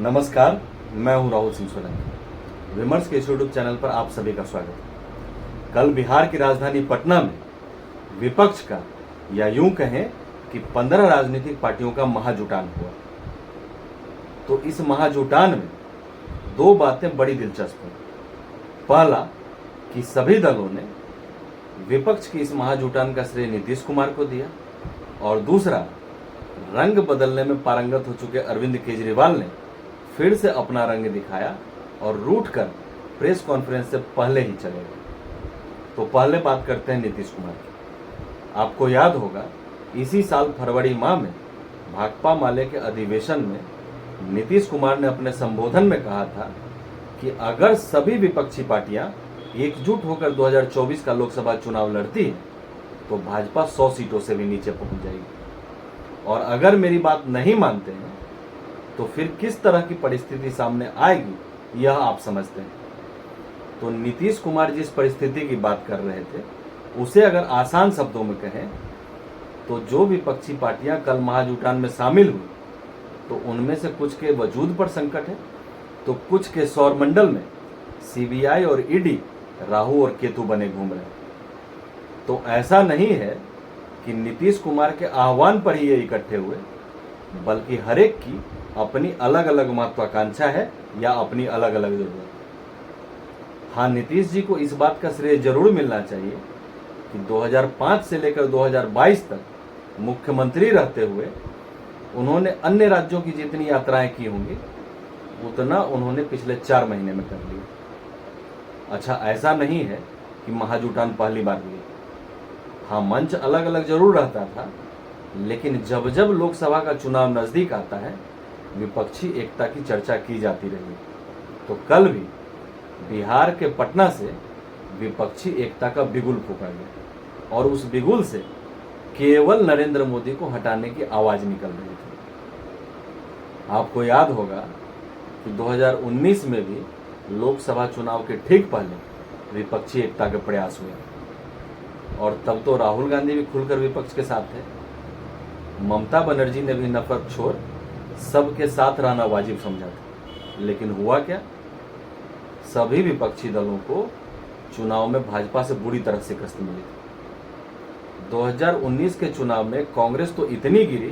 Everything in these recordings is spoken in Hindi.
नमस्कार, मैं हूं राहुल सिंह सोलंकी। विमर्श के यूट्यूब चैनल पर आप सभी का स्वागत है। कल बिहार की राजधानी पटना में विपक्ष का, या यूं कहें कि 15 राजनीतिक पार्टियों का महाजुटान हुआ। तो इस महाजुटान में दो बातें बड़ी दिलचस्प हैं। पहला कि सभी दलों ने विपक्ष की इस महाजुटान का श्रेय नीतीश कुमार को दिया, और दूसरा, रंग बदलने में पारंगत हो चुके अरविंद केजरीवाल ने फिर से अपना रंग दिखाया और रूठ कर प्रेस कॉन्फ्रेंस से पहले ही चले गए। तो पहले बात करते हैं नीतीश कुमार की। आपको याद होगा, इसी साल फरवरी माह में भाकपा माले के अधिवेशन में नीतीश कुमार ने अपने संबोधन में कहा था कि अगर सभी विपक्षी पार्टियां एकजुट होकर 2024 का लोकसभा चुनाव लड़ती है तो भाजपा 100 सीटों से भी नीचे पहुंच जाएगी, और अगर मेरी बात नहीं मानते हैं तो फिर किस तरह की परिस्थिति सामने आएगी यह आप समझते हैं। तो नीतीश कुमार जिस परिस्थिति की बात कर रहे थे उसे अगर आसान शब्दों में कहें तो जो विपक्षी पार्टियां कल महाजुटान में शामिल हुई तो उनमें से कुछ के वजूद पर संकट है, तो कुछ के सौरमंडल में सीबीआई और ईडी राहु और केतु बने घूम रहे हैं। तो ऐसा नहीं है कि नीतीश कुमार के आह्वान पर ही ये इकट्ठे हुए, बल्कि हर एक की अपनी अलग अलग महत्वाकांक्षा है या अपनी अलग अलग जरूरत। हाँ, नीतीश जी को इस बात का श्रेय जरूर मिलना चाहिए कि 2005 से लेकर 2022 तक मुख्यमंत्री रहते हुए उन्होंने अन्य राज्यों की जितनी यात्राएं की होंगी उतना उन्होंने पिछले 4 महीने में कर लिया। अच्छा, ऐसा नहीं है कि महाजुटान पहली बार हुई। हाँ, मंच अलग अलग जरूर रहता था, लेकिन जब जब लोकसभा का चुनाव नजदीक आता है विपक्षी एकता की चर्चा की जाती रही। तो कल भी बिहार के पटना से विपक्षी एकता का बिगुल फूंका गया, और उस बिगुल से केवल नरेंद्र मोदी को हटाने की आवाज निकल रही थी। आपको याद होगा कि 2019 में भी लोकसभा चुनाव के ठीक पहले विपक्षी एकता के प्रयास हुए, और तब तो राहुल गांधी भी खुलकर विपक्ष के साथ थे। ममता बनर्जी ने भी नफरत छोड़ सबके साथ रहना वाजिब समझा था, लेकिन हुआ क्या? सभी विपक्षी दलों को चुनाव में भाजपा से बुरी तरह शिकस्त मिली थी। 2019 के चुनाव में कांग्रेस तो इतनी गिरी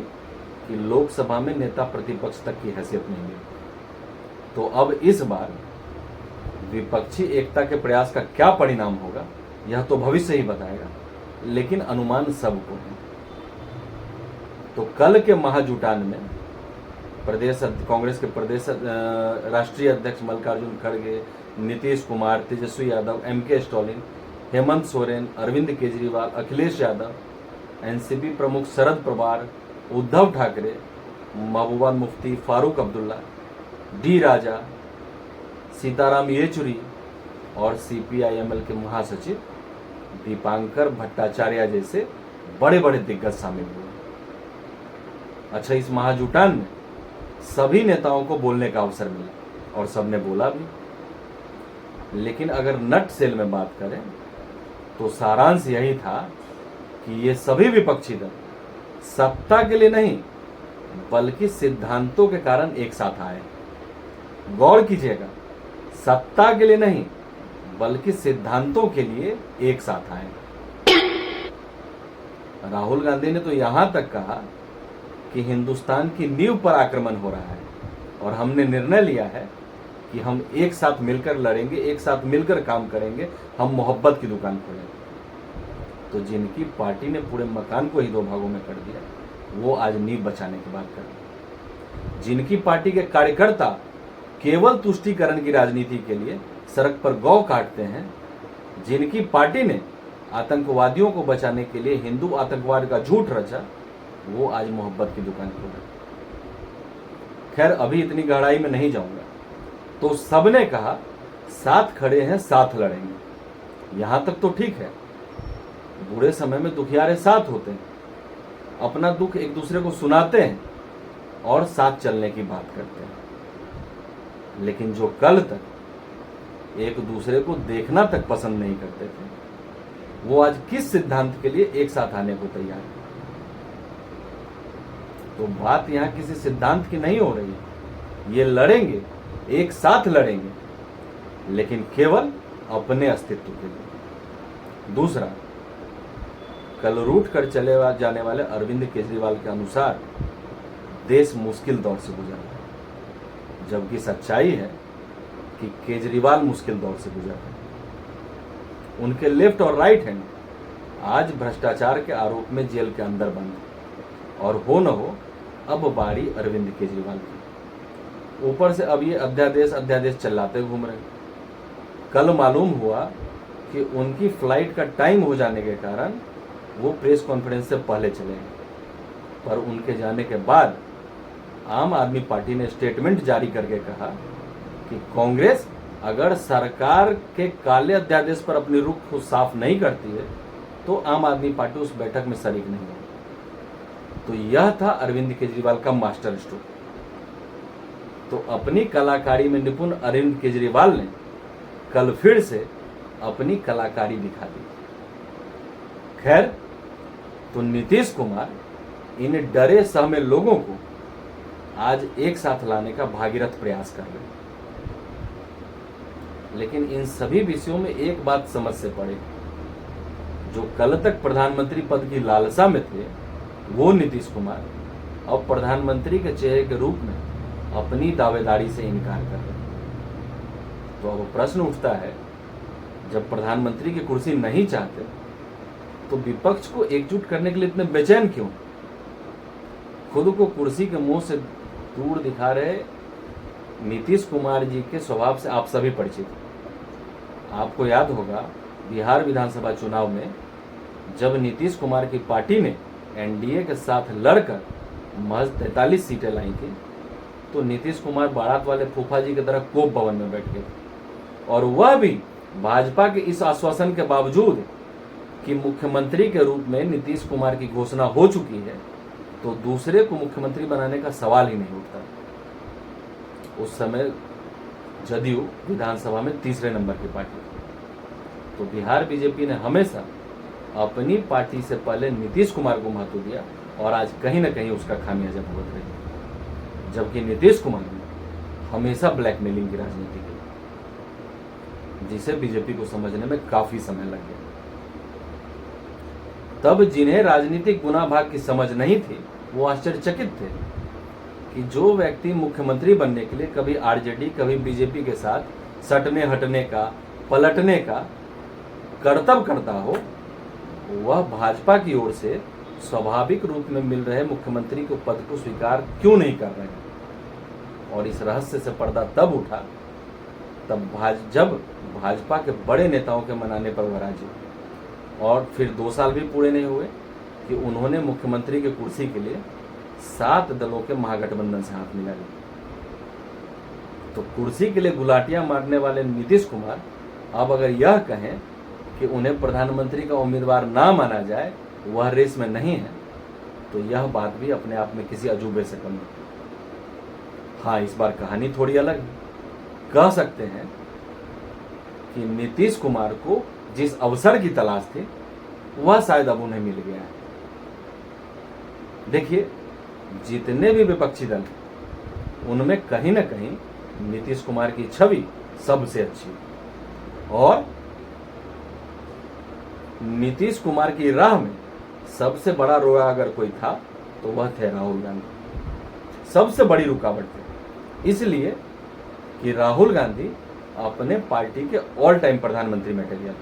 कि लोकसभा में नेता प्रतिपक्ष तक की हैसियत नहीं मिली। तो अब इस बार विपक्षी एकता के प्रयास का क्या परिणाम होगा यह तो भविष्य ही बताएगा, लेकिन अनुमान सबको है। तो कल के महाजुटान में कांग्रेस के प्रदेश राष्ट्रीय अध्यक्ष मल्लिकार्जुन खड़गे, नीतीश कुमार, तेजस्वी यादव, एमके स्टालिन, हेमंत सोरेन, अरविंद केजरीवाल, अखिलेश यादव, एनसीपी प्रमुख शरद पवार, उद्धव ठाकरे, महबूबा मुफ्ती, फारूक अब्दुल्ला, डी राजा, सीताराम येचुरी और सीपीआईएमएल के महासचिव दीपांकर भट्टाचार्य जैसे बड़े बड़े दिग्गज शामिल हुए। अच्छा, इस महाजुटान में सभी नेताओं को बोलने का अवसर मिला और सबने बोला भी। लेकिन अगर नट सेल में बात करें तो सारांश यही था कि ये सभी विपक्षी दल सत्ता के लिए नहीं बल्कि सिद्धांतों के कारण एक साथ आए। गौर कीजिएगा, सत्ता के लिए नहीं बल्कि सिद्धांतों के लिए एक साथ आए। राहुल गांधी ने तो यहां तक कहा कि हिंदुस्तान की नींव पर आक्रमण हो रहा है और हमने निर्णय लिया है कि हम एक साथ मिलकर लड़ेंगे, एक साथ मिलकर काम करेंगे, हम मोहब्बत की दुकान खोलेंगे। तो जिनकी पार्टी ने पूरे मकान को ही 2 भागों में कर दिया वो आज नींव बचाने की बात कर रहे हैं। जिनकी पार्टी के कार्यकर्ता केवल तुष्टीकरण की राजनीति के लिए सड़क पर गौ काटते हैं, जिनकी पार्टी ने आतंकवादियों को बचाने के लिए हिंदू आतंकवाद का झूठ रचा, वो आज मोहब्बत की दुकान खोल रहे। खैर, अभी इतनी गहराई में नहीं जाऊंगा। तो सबने कहा साथ खड़े हैं, साथ लड़ेंगे। यहां तक तो ठीक है, बुरे समय में दुखियारे साथ होते हैं, अपना दुख एक दूसरे को सुनाते हैं और साथ चलने की बात करते हैं। लेकिन जो कल तक एक दूसरे को देखना तक पसंद नहीं करते थे वो आज किस सिद्धांत के लिए एक साथ आने को तैयार है? तो बात यहां किसी सिद्धांत की नहीं हो रही है, ये लड़ेंगे, एक साथ लड़ेंगे, लेकिन केवल अपने अस्तित्व के लिए। दूसरा, कल रूठ कर चले जाने वाले अरविंद केजरीवाल के अनुसार देश मुश्किल दौर से गुजर रहा है, जबकि सच्चाई है कि केजरीवाल मुश्किल दौर से गुजर रहे हैं। उनके लेफ्ट और राइट हैंड आज भ्रष्टाचार के आरोप में जेल के अंदर बंद है, और हो न हो अब बारी अरविंद केजरीवाल की। ऊपर से अब ये अध्यादेश चिल्लाते घूम रहे हैं। कल मालूम हुआ कि उनकी फ्लाइट का टाइम हो जाने के कारण वो प्रेस कॉन्फ्रेंस से पहले चले गए, पर उनके जाने के बाद आम आदमी पार्टी ने स्टेटमेंट जारी करके कहा कि कांग्रेस अगर सरकार के काले अध्यादेश पर अपनी रुख को साफ नहीं करती है तो आम आदमी पार्टी उस बैठक में शरीक नहीं होगी। तो यह था अरविंद केजरीवाल का मास्टर स्ट्रोक। तो अपनी कलाकारी में निपुण अरविंद केजरीवाल ने कल फिर से अपनी कलाकारी दिखा दी। खैर, तो नीतीश कुमार इन डरे सहमे लोगों को आज एक साथ लाने का भागीरथ प्रयास कर रहे हैं, लेकिन इन सभी विषयों में एक बात समझ से पड़े, जो कल तक प्रधानमंत्री पद की लालसा में थे वो नीतीश कुमार अब प्रधानमंत्री के चेहरे के रूप में अपनी दावेदारी से इनकार कर रहे हैं। तो अब प्रश्न उठता है, जब प्रधानमंत्री की कुर्सी नहीं चाहते तो विपक्ष को एकजुट करने के लिए इतने बेचैन क्यों? खुद को कुर्सी के मुंह से दूर दिखा रहे नीतीश कुमार जी के स्वभाव से आप सभी परिचित हैं। आपको याद होगा बिहार विधानसभा चुनाव में जब नीतीश कुमार की पार्टी ने एनडीए के साथ लड़कर महज 43 सीटें लाई थी, तो नीतीश कुमार बारात वाले फूफा जी की तरह कोप भवन में बैठ गए, और वह भी भाजपा के इस आश्वासन के बावजूद कि मुख्यमंत्री के रूप में नीतीश कुमार की घोषणा हो चुकी है, तो दूसरे को मुख्यमंत्री बनाने का सवाल ही नहीं उठता। उस समय जदयू विधानसभा में तीसरे नंबर की पार्टी। तो बिहार बीजेपी ने हमेशा अपनी पार्टी से पहले नीतीश कुमार को महत्व दिया, और आज कहीं ना कहीं उसका खामियाजा भुगत रही है। जबकि नीतीश कुमार ने हमेशा ब्लैकमेलिंग की राजनीति की, जिसे बीजेपी को समझने में काफी समय लग गया। तब जिन्हें राजनीतिक गुना भाग की समझ नहीं थी वो आश्चर्यचकित थे कि जो व्यक्ति मुख्यमंत्री बनने के लिए कभी आरजेडी कभी बीजेपी के साथ सटने हटने का, पलटने का करतब करता हो, वह भाजपा की ओर से स्वाभाविक रूप में मिल रहे मुख्यमंत्री के पद को स्वीकार क्यों नहीं कर रहे हैं। और इस रहस्य से पर्दा तब उठा जब भाजपा के बड़े नेताओं के मनाने पर वह राजी, और फिर 2 साल भी पूरे नहीं हुए कि उन्होंने मुख्यमंत्री की कुर्सी के लिए 7 दलों के महागठबंधन से हाथ मिला लिया। तो कुर्सी के लिए गुलाटियां मारने वाले नीतीश कुमार अब अगर यह कहें कि उन्हें प्रधानमंत्री का उम्मीदवार ना माना जाए, वह रेस में नहीं है, तो यह बात भी अपने आप में किसी अजूबे से कम नहीं। हाँ, इस बार कहानी थोड़ी अलग है। कह सकते हैं कि नीतीश कुमार को जिस अवसर की तलाश थी वह शायद अब उन्हें मिल गया है। देखिए, जितने भी विपक्षी दल उनमें कहीं ना कहीं नीतीश कुमार की छवि सबसे अच्छी, और नीतीश कुमार की राह में सबसे बड़ा रोड़ा अगर कोई था तो वह थे राहुल गांधी। सबसे बड़ी रुकावट थी, इसलिए कि राहुल गांधी अपने पार्टी के ऑल टाइम प्रधानमंत्री मटेरियल।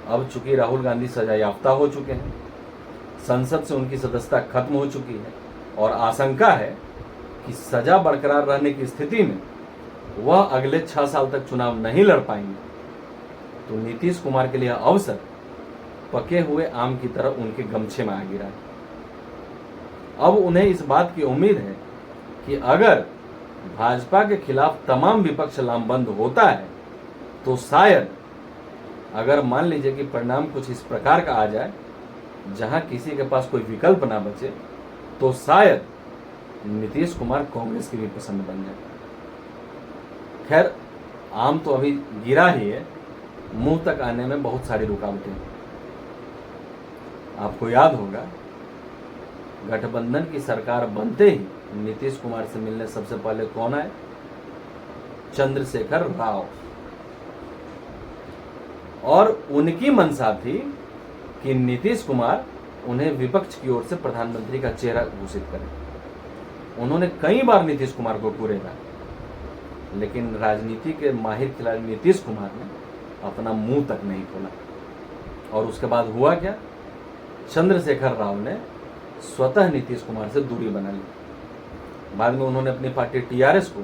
अब चूंकि राहुल गांधी सजा याफ्ता हो चुके हैं, संसद से उनकी सदस्यता खत्म हो चुकी है, और आशंका है कि सजा बरकरार रहने की स्थिति में वह अगले 6 साल तक चुनाव नहीं लड़ पाएंगे। तो नीतीश कुमार के लिए अवसर पके हुए आम की तरह उनके गमछे में आ गिरा है। अब उन्हें इस बात की उम्मीद है कि अगर भाजपा के खिलाफ तमाम विपक्ष लामबंद होता है तो शायद, अगर मान लीजिए कि परिणाम कुछ इस प्रकार का आ जाए जहां किसी के पास कोई विकल्प ना बचे, तो शायद नीतीश कुमार कांग्रेस की भी पसंद बन जाए। खैर, आम तो अभी गिरा ही है, मुंह तक आने में बहुत सारी रुकावटें हैं। आपको याद होगा गठबंधन की सरकार बनते ही नीतीश कुमार से मिलने सबसे पहले कौन आए? चंद्रशेखर राव। और उनकी मंशा थी कि नीतीश कुमार उन्हें विपक्ष की ओर से प्रधानमंत्री का चेहरा घोषित करें। उन्होंने कई बार नीतीश कुमार को घूरेगा, लेकिन राजनीति के माहिर खिलाड़ी नीतीश कुमार ने अपना मुंह तक नहीं खोला। और उसके बाद हुआ क्या? चंद्रशेखर राव ने स्वतः नीतीश कुमार से दूरी बना ली। बाद में उन्होंने अपनी पार्टी टीआरएस को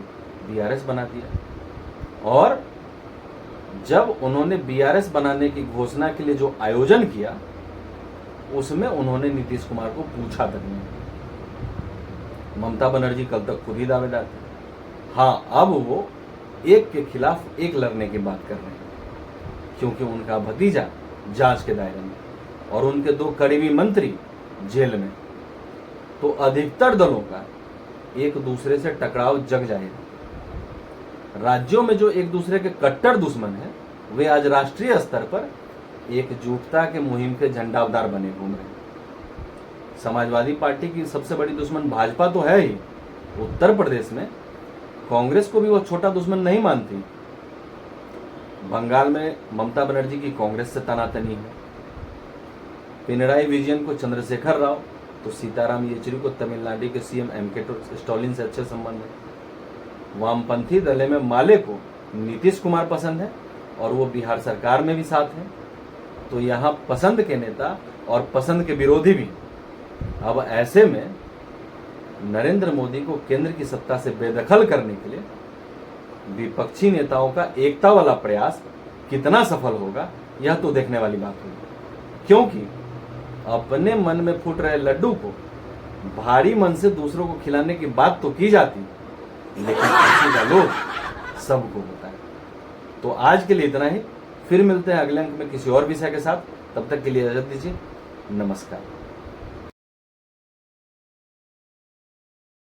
बीआरएस बना दिया। और जब उन्होंने बीआरएस बनाने की घोषणा के लिए जो आयोजन किया, उसमें उन्होंने नीतीश कुमार को पूछा तक नहीं। ममता बनर्जी कल तक खुद ही दावेदार थे। हाँ, अब वो एक के खिलाफ एक लड़ने की बात कर रहे हैं, क्योंकि उनका भतीजा जांच के दायरे में और उनके 2 करीबी मंत्री जेल में। तो अधिकतर दलों का एक दूसरे से टकराव जग जाएगा। राज्यों में जो एक दूसरे के कट्टर दुश्मन हैं, वे आज राष्ट्रीय स्तर पर एकजुटता के मुहिम के झंडावदार बने घूम रहे हैं। समाजवादी पार्टी की सबसे बड़ी दुश्मन भाजपा तो है ही। उत्तर प्रदेश में कांग्रेस को भी वो छोटा दुश्मन नहीं मानती। बंगाल में ममता बनर्जी की कांग्रेस से तनातनी है। पिनराई विजयन को चंद्रशेखर राव, तो सीताराम येचुरी को तमिलनाडु के सीएम एमके स्टालिन से अच्छे संबंध है। वामपंथी दल में माले को नीतीश कुमार पसंद है और वो बिहार सरकार में भी साथ है। तो यहाँ पसंद के नेता और पसंद के विरोधी भी। अब ऐसे में नरेंद्र मोदी को केंद्र की सत्ता से बेदखल करने के लिए विपक्षी नेताओं का एकता वाला प्रयास कितना सफल होगा, यह तो देखने वाली बात होगी। क्योंकि अपने मन में फूट रहे लड्डू को भारी मन से दूसरों को खिलाने की बात तो की जाती, लेकिन खुशी का लोभ सबको होता है। तो आज के लिए इतना ही। फिर मिलते हैं अगले अंक में किसी और विषय के साथ। तब तक के लिए इजाजत दीजिए। नमस्कार।